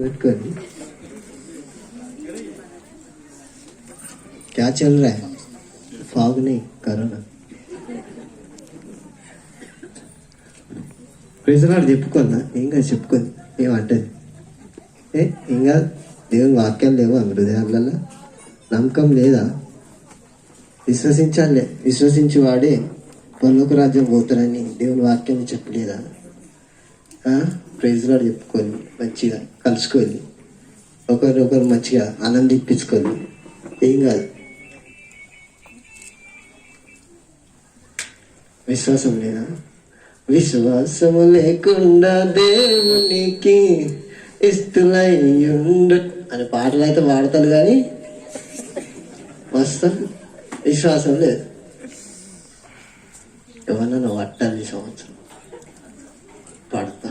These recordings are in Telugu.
పెట్టుకోండి. क्या चल रहा है? फॉग नहीं, करोना. ప్రిజనాడు చెప్పుకున్నా ఇంకా చెప్పుకుంది ఏమంటది ఇంకా దేవుని వాక్యాలు లేవు హృదయాలలో నమ్మకం లేదా? విశ్వసించాలే, విశ్వసించి వాడే పరలోక రాజ్యం పోతారని దేవుని వాక్యాన్ని చెప్పలేదా? ప్రైజ్లాడు చెప్పుకొని మంచిగా కలుసుకొని ఒకరినొకరు మంచిగా ఆనందింపించుకొని ఏం కాదు. విశ్వాసం లేదా? విశ్వాసము లేకుండా దేవునికి ఇస్తులయ్యుండు అని పాటలు అయితే పాడతాడు కానీ మస్తు విశ్వాసం లేదు. ఎవరన్నా పట్టాలి సంవత్సరం పడతా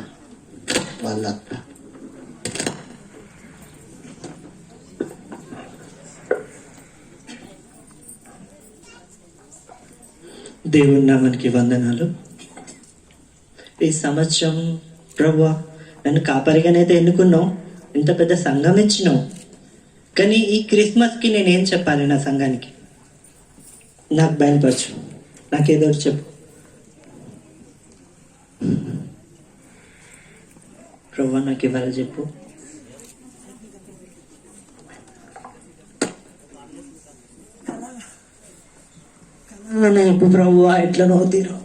వాళ్ళ దేవుని నామానికి వందనాలు. ఈ సంవత్సరం ప్రభువా నన్ను కాపరిగానైతే ఎన్నుకున్నావు, ఇంత పెద్ద సంఘం ఇచ్చినావు, కానీ ఈ క్రిస్మస్కి నేనేం చెప్పాలి నా సంఘానికి? నాకు బయలుపరచు, నాకేదో ఒకటి చెప్పు ప్రభువా. నాకు ఇవాళ చెప్పు. చెప్పు ప్రభువా, ఎట్లా నవ్వుతీరు?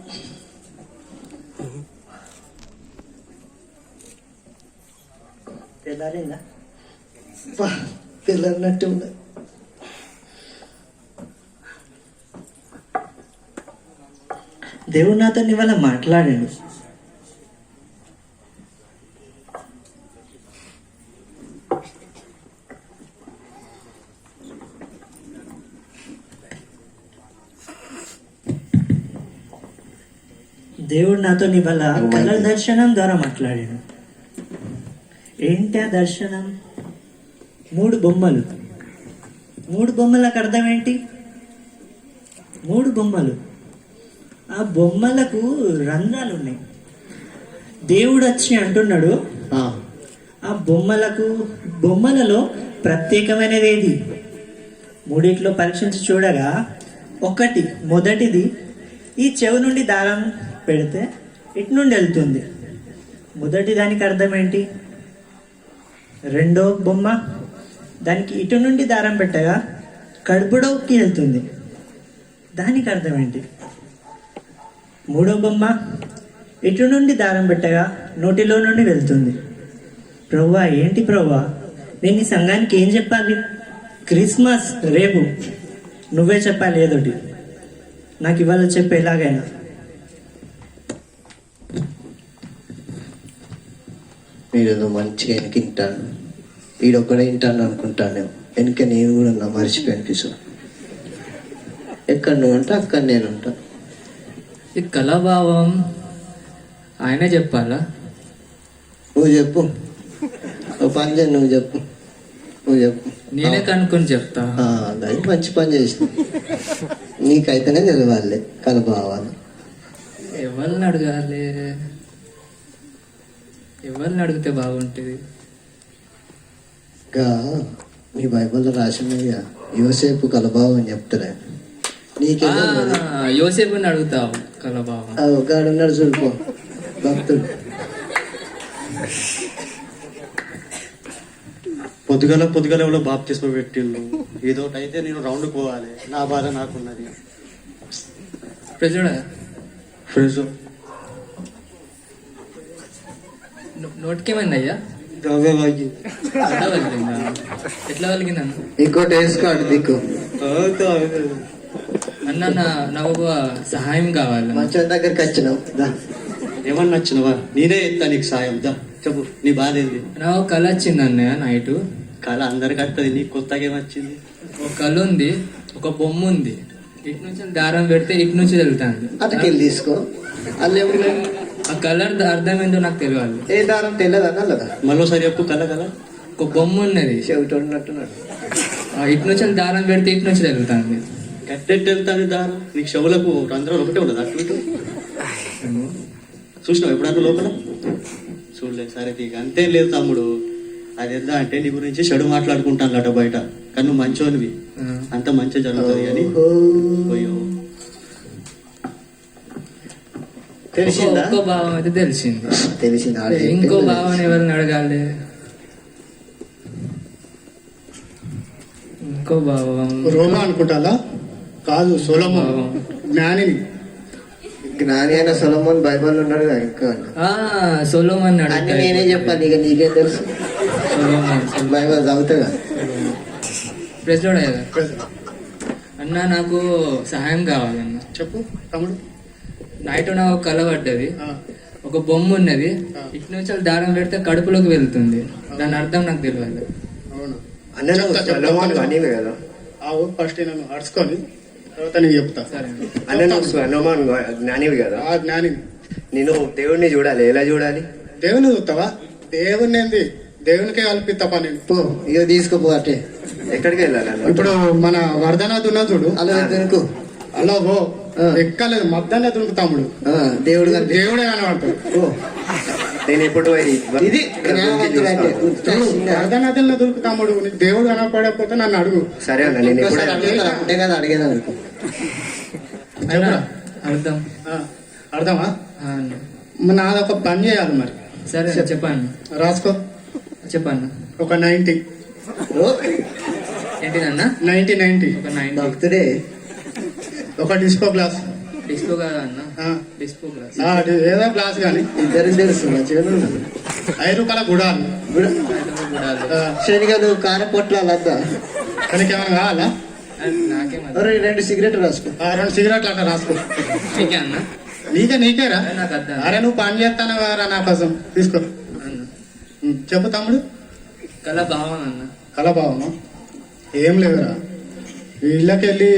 తెల్లారిందా? తెల్లరినట్టు ఉండదు. దేవుడు నాతో ఇవాళ మాట్లాడాడు. దేవుడు నాతో ఇవాళ కళ దర్శనం ద్వారా మాట్లాడాడు. ఏంటి ఆ దర్శనం? 3 బొమ్మలు. 3 బొమ్మలకు అర్థం ఏంటి? 3 బొమ్మలు, ఆ బొమ్మలకు రంధ్రాలు ఉన్నాయి. దేవుడు వచ్చి అంటున్నాడు ఆ బొమ్మలలో ప్రత్యేకమైనది ఏది? 3 పరీక్షించి చూడగా మొదటిది ఈ చెవి నుండి దారం పెడితే ఇటు నుండి వెళ్తుంది. మొదటి దానికి అర్థం ఏంటి? 2వ బొమ్మ దానికి ఇటు నుండి దారం పెట్టగా కడుపులోకి వెళ్తుంది, దానికి అర్థం ఏంటి? 3వ బొమ్మ ఇటు నుండి దారం పెట్టగా నోటిలో నుండి వెళ్తుంది. ప్రభువా, ఏంటి ప్రభువా, నేను ఈ సంఘానికి ఏం చెప్పాలి? క్రిస్మస్ రేపు, నువ్వే చెప్పాలి ఏదోటి. నాకు ఇవాళ చెప్పు ఎలాగైనా. వీడు మంచిగా వెనక వింటాను, వీడొక్కడే వింటాను అనుకుంటాను. వెనక నేను కూడా నా మర్చిపోయాను కిషోర్. ఎక్కడ నువ్వు అంటే అక్కడ నేను ఉంటా. ఈ కళాభావం ఆయనే చెప్పాలా? నువ్వు చెప్పు, పని చేయి, నువ్వు చెప్పు. నేనే కనుక్కొని చెప్తా. అది మంచి పని చేసిన. నీకైతేనే తెలవాలి కలభావాలు. ఎవరిని అడగాలి? ఎవరిని అడిగితే బాగుంటుంది? ఇంకా నీ బైబిల్లో రాసినగా యోసేపు కలభావం అని చెప్తారా? నీకేమో యోసేపుని అడుగుతావు కలభావం. ఒకడున్నాడు చూడుకో భక్తుడు. పొద్దుగల ఎవరో బాప్తిస్మ పెట్టిండు. ఏదోటి అయితే నేను రౌండ్కి పోవాలి, నా బాధ నాకున్నది. ఫ్రెండ్స్ నోటికేమైంది అయ్యా? ఎట్లా వలిగిందా? ఇంకోటి వేసుకోండి దిక్కు. అన్న నాకు ఒక సహాయం కావాలి. మంచి దగ్గరికి వచ్చినావు, ఏమన్నా వచ్చినవా? నేనే ఎత్తా నీకు సాయం. దా చెప్పు, నీ బాధ ఏంది? నాకు కళ వచ్చింది అన్నయ్య నైట్. కళ అందరికి వస్తుంది, నీకు కొత్తగా ఏమొచ్చింది? ఒక కళ ఉంది, ఒక బొమ్మ ఉంది. ఇటు నుంచి దారం పెడితే ఇటు నుంచి వెళ్తాను. అటుకెళ్ళి తీసుకో. ఆ కలర్ అర్థం ఏందో నాకు తెలియాలి. ఏ దారం తెలియదు అన్నదా? మళ్ళీసారి చెప్పు. కళ ఒక బొమ్మ ఉన్నది, చెవిటి ఉన్నట్టున్నాడు. ఇటు నుంచి దారం పెడితే ఇటు నుంచి వెళ్తాను. గట్టెట్టు వెళ్తాను దారం? నీకు చెవులకు రంధ్రాలు ఒకటే ఉండదు అటు ఇటు? చూసినావు ఎప్పుడన్నా లోపల? చూడలేదు. సరే తీగ అంతేం లేదు తమ్ముడు. అది ఎంత అంటే నీ గురించి చెడు మాట్లాడుకుంటాను బయట, కానీ నువ్వు మంచోనివి, అంత మంచి జరుగుతుంది అని. పోయో తెలిసిందా? ఇంకో భావం అయితే తెలిసింది. తెలిసింది. ఇంకో భావం ఎవరిని అడగాలి? ఇంకో భావం రోమా అనుకుంటాలా? కాదు, సొలొమోన్ జ్ఞానిని. జ్ఞాని అయిన సొలొమోన్ బైబిల్ ఉన్నాడు కదా ఇంకా. సొలొమోన్ అన్ని నేనే చెప్పాను, ఇక నీకేం తెలుసు? బైబిల్ చదువుతాగా. ప్రెస్ అన్న, నాకు సహాయం కావాలన్న. చెప్పు తమ్ముడు. నైట్ నాకు కల పడ్డది. ఆ, ఒక బొమ్మ ఉన్నది, ఇటు నుంచి వాళ్ళు దారం పెడితే కడుపులోకి వెళ్తుంది. దాని అర్థం నాకు తెలియదు. అవును. అన్న నువ్వు సొలొమోన్ అనివే కదా. ఆవు ఫస్ట్ నన్ను అడుచుకొని తర్వాత నీకు చెప్తా. సరే అన్న నువ్వు సొలొమోన్ జ్ఞానివి కదా. ఆ జ్ఞానిని. నేను దేవుడిని చూడాలి, ఎలా చూడాలి? దేవుని చూస్తావా? దేవుని ఏంది? దేవునికే కల్పిస్తా నేను. పో, ఇక తీసుకుపో. అంటే ఎక్కడికి వెళ్ళాలి అన్న? ఇప్పుడు మన వర్ధనాథ్ ఉన్నా చూడు, అలా ఎందుకు? అలా పో. ఎక్కలేదు, మధ్యాహ్నం దునుకు తమ్ముడు. దేవుడు కనిపి. దేవుడే కనబడతాడు. ఓ, నేను ఎప్పుడు ఇది జ్ఞానవంతుడు అంటే వర్ధనాథంలో దొరుకు తమ్ముడు. నీకు దేవుడు కనపడకపోతే నన్ను అడుగు. సరే అన్న, నేను ఎప్పుడు అంటే కదా అడిగేదా అనుకో. చెప్పురా. అర్థం. ఆ, అర్థమా? అన్న. మరి నాదొక పని చేయాలి మరి. సరే చెప్పాను. రాసుకో. చెప్పాను. ఒక 90. ఏంటిదన్న? 90. ఒక 90. భక్తుడే. ఒక డిస్కో గ్లాస్. డిస్కో కాదా అన్న? ఆ, డిస్కో గ్లాస్. ఏదో గ్లాస్ కానీ. ఇద్దరు తెలుసు మంచిగా ఉన్నారు. 5 రూపాయల గుడాలు. ఆ, శనిగలు కారపొట్లాలద్దా. నీకేమైనా కావాలా? నాకేమన్నా 2 సిగరెట్ రాసుకో. 2 సిగరెట్లు అట్లా రాసుకో. నీకే అన్న? నీకేరా? నాకు అర్థం. అరే నువ్వు పని చేస్తాను కదా నా కోసం. తీసుకో. అన్న, చెప్పు తమ్ముడు. కళ భావం అన్న. కళాభావమా? ఏం లేదురా, ఇళ్ళకెళ్ళి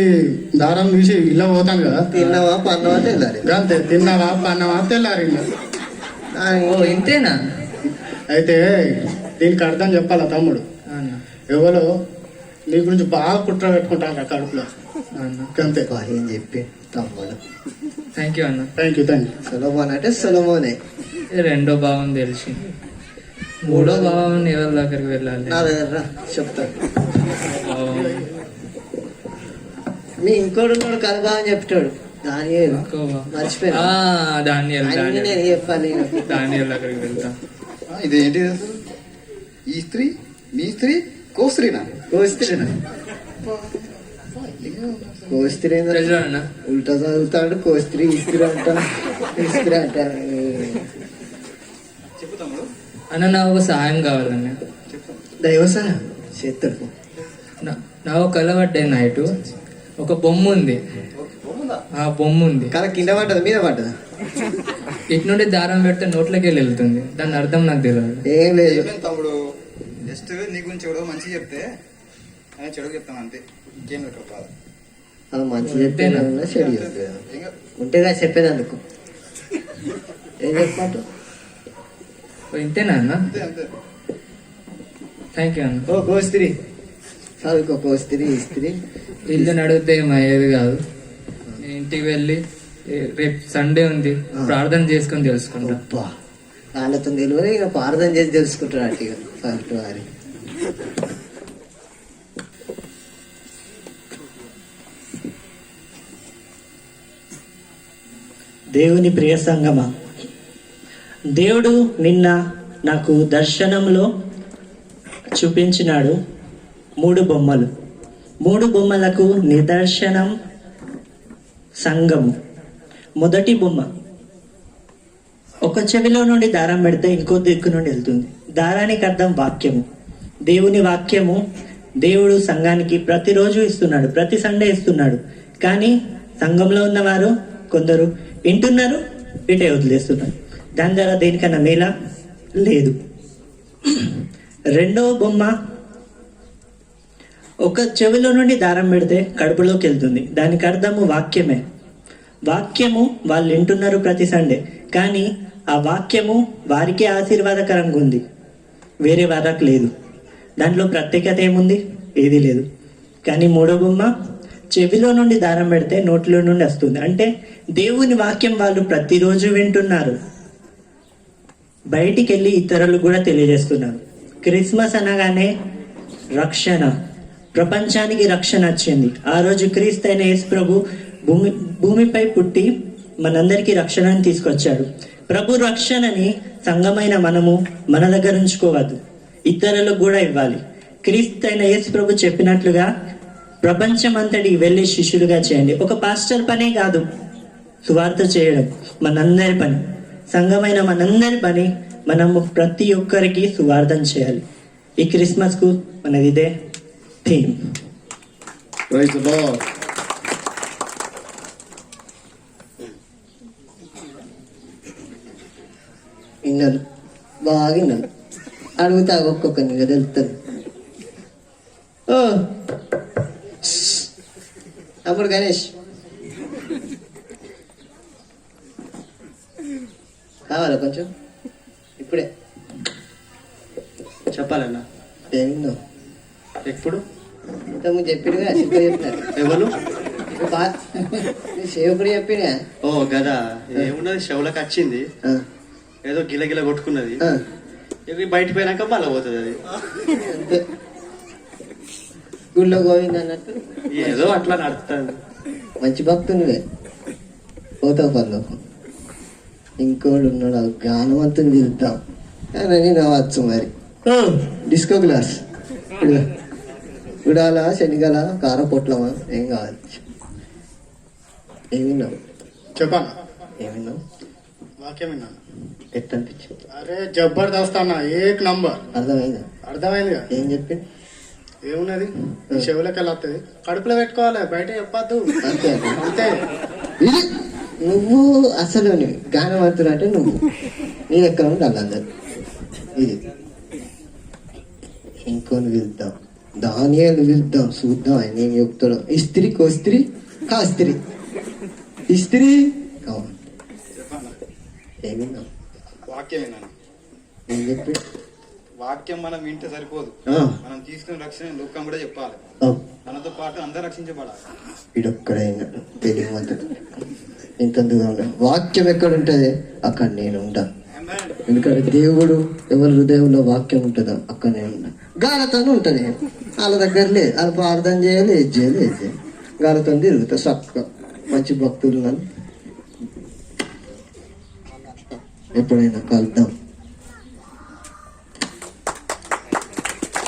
దారం తీసి ఇళ్ళ పోతాను కదా. తిన్నావా పన్నావా తెల్లారి. అంతే, తిన్నావా పన్నావా తెల్లారి. ఓ ఇంతేనా? అయితే దీనికి అర్థం చెప్పాలా తమ్ముడు? అన్న. ఎవరో నీ గురించి బాగా కుట్ర పెట్టుకుంటాను కడుపులో. అన్న, అంతే. ఏం చెప్పి తమ్ముడు. థ్యాంక్ యూ అన్న. Thank you. సొలొమోన్ అంటే సొలొమోనే. రెండో భావం తెలిసింది. మూడో భావం ఎవరి దగ్గరికి వెళ్ళాలి? నా దగ్గర రా, చెప్తా. భావం. మీ ఇంకోడు ఉన్నాడు కనుభావం చెప్తాడు. దానియేలు. ఇంకో భావం. మర్చిపోయినా. దానియేల్. అన్ని నేను చెప్పాలి. దానియేల్ దగ్గరికి వెళ్తా. ఇదేంటి అసలు? ఈ స్త్రీ మీ స్త్రీ కోస్త్రీనా? కోస్త్రీనా? కోస్త్రీ తెలుసు అన్న. ఉల్టా చదువుతాడు. కోస్త్రీ ఇస్త్రీ అంటాను. ఇస్త్రీ అంటాను. చెప్పు తమ్ముడు. అన్న, నాకు ఒక సహాయం కావాలన్న. దైవసాయ చేస్తాడు. నాకు కళ పడ్డాయి నైట్. ఒక బొమ్మ ఉంది. ఆ బొమ్మ ఉంది. కళ కింద పడ్డదా మీద పడ్డదా? ఇటు నుండి దారం పెడితే నోట్లోకి వెళ్ళి వెళ్తుంది. దాని అర్థం నాకు తెలియదు. ఏం లేదు. ఏమేం తమ్ముడు, జస్ట్ నీ గురించి ఎవడో మంచి చెప్తే ఆయన చెడు చెప్తాను అంతే, ఇంకేం లేదు బాధ. అది మంచి చెప్పేనా చెడు చెప్పేదా? ఉంటేగా చెప్పేది అందుకు. ఏం చెప్పమంటావు? ఇంతేనా అన్న? అంతే అంతే. థ్యాంక్ యూ అన్న. ఓ కోస్త్రీ చదువుకో. కోస్త్రీ ఇస్త్రీ. ఇల్లు నడిగితే ఏమయ్యేది కాదు. నేను ఇంటికి వెళ్ళి రేపు సండే ఉంది, ప్రార్థన చేసుకొని తెలుసుకుంటా. అబ్బా, వాళ్ళతో తెలియదు. ఇక ప్రార్థన చేసి తెలుసుకుంటారు అట్టిగా ఫస్ట్ వారి. దేవుని ప్రియ సంగమా, దేవుడు నిన్న నాకు దర్శనంలో చూపించినాడు 3 బొమ్మలు. 3 బొమ్మలకు నిదర్శనం సంఘము. మొదటి బొమ్మ, ఒక చెవిలో నుండి దారం పెడితే ఇంకో దిక్కు నుండి వెళ్తుంది. దారానికి అర్థం వాక్యము. దేవుని వాక్యము దేవుడు సంఘానికి ప్రతిరోజు ఇస్తున్నాడు, ప్రతి సండే ఇస్తున్నాడు. కానీ సంఘంలో ఉన్నవారు కొందరు వింటున్నారు, ఇటే వదిలేస్తున్నారు. దాని ద్వారా దేనికన్నా మేల లేదు. రెండవ బొమ్మ, ఒక చెవిలో నుండి దారం పెడితే కడుపులోకి వెళ్తుంది. దానికి అర్థము వాక్యమే. వాక్యము వాళ్ళు వింటున్నారు ప్రతి సండే, కానీ ఆ వాక్యము వారికి ఆశీర్వాదకరంగా ఉంది, వేరే వారికి లేదు. దాంట్లో ప్రత్యేకత ఏముంది? ఏది లేదు. కానీ మూడో బొమ్మ, చెవిలో నుండి దారం పెడితే నోట్లో నుండి వస్తుంది. అంటే దేవుని వాక్యం వాళ్ళు ప్రతిరోజు వింటున్నారు, బయటికి వెళ్ళి ఇతరులు కూడా తెలియజేస్తున్నారు. క్రిస్మస్ అనగానే రక్షణ, ప్రపంచానికి రక్షణ వచ్చింది. ఆ రోజు క్రీస్తు అయిన యేసు ప్రభు భూమిపై పుట్టి మనందరికీ రక్షణను తీసుకొచ్చాడు. ప్రభు రక్షణని సంఘమైన మనము మన దగ్గర ఉంచుకోవద్దు, ఇతరులకు కూడా ఇవ్వాలి. క్రీస్తు అయిన యేసు ప్రభు చెప్పినట్లుగా ప్రపంచం అంతటికి వెళ్ళి శిష్యులుగా చేయండి. ఒక పాస్టర్ పనే కాదు సువార్త చేయడం, మనందరి పని, సంఘమైన మనందరి పని. మనము ప్రతి ఒక్కరికి సువార్థం చేయాలి. ఈ క్రిస్మస్కు మనది ఇదే థీమ్. Praise the lord. విన్నారు, బాగా విన్నారు. అడుగుతా ఒక్కొక్కరిని తెలుస్తుంది. ఓ అప్పుడు గణేష్ కావాలా కొంచెం? ఇప్పుడే చెప్పాలన్నా ఏమిందో ఎప్పుడు ఇంతకుముందు చెప్పిడుగా, చెప్పి చెప్తారు ఎవరు సేవకుడు చెప్పినా. ఓ గదా ఏమున్నది, చెవులకు వచ్చింది ఏదో గిలగిల కొట్టుకున్నది, బయట పోయినాక మళ్ళీ పోతుంది అది. అంతే, గుళ్ళో గోవింద అన్నట్టు ఏదో అట్లా నడుస్తుంది. మంచి భక్తునివే, పోతావు పర్లోకం. ఇంకోడు ఉన్నాడు, గానవంతుని వెళ్తాం అని నవ్వచ్చు. మరి డిస్కో గ్లాస్ ఉడాలా, శనిగల, కార పొట్లమా, ఏం కావాలి? ఏమిన్నావు? చెప్పాను, ఏమిన్నావు? వాక్యం విన్నాను. ఎట్లా అనిపించింది? అరే జబర్దస్త్ అన్న, ఏక్ నంబర్. అర్థమైందా? అర్థమైందిగా. ఏం చెప్పింది? ఏమున్నది, ఈ చెవులకి వెళ్ళి వస్తుంది, కడుపులో పెట్టుకోవాలి, బయట చెప్పద్దు. అంతే అంతే. ఇది నువ్వు అసలు గానవంతుడు అంటే నువ్వు, నీ ఎక్కడ ఉండాలి అందరు. ఇది ఇంకొని వెళ్తాం, ధాన్యాలు వెళ్తాం, చూద్దాం ఆయన ఏం చెప్తాడు. ఇస్త్రీ కోస్త్రీ కాస్త్రీ, ఇస్త్రీ కావాలి. ఏమిన్నావు? వాక్యం విన్నాను. ఏం చెప్పి? వాక్యం మనం వింటే సరిపోదు, మనం తీసుకున్న రక్షణ లోకం కూడా చెప్పాలి. మనతో పాటు అందరూ రక్షించబడాలి. వీడొక్కడైనా తెలియమంతడు ఇంతందుగా ఉండాలి. వాక్యం ఎక్కడ ఉంటుంది అక్కడ నేను ఉంటా. ఎందుకంటే దేవుడు ఎవరి హృదయంలో వాక్యం ఉంటుందో అక్కడ నేను ఉంటా. గాలతో ఉంటుంది, వాళ్ళ దగ్గర లేదు, వాళ్ళు ప్రార్థన చేయాలి, ఏది చేయాలి, ఏది చేయాలి. గాలతో తిరుగుతా చక్కగా. మంచి భక్తులు నన్ను ఎప్పుడైనా కలుద్దాం.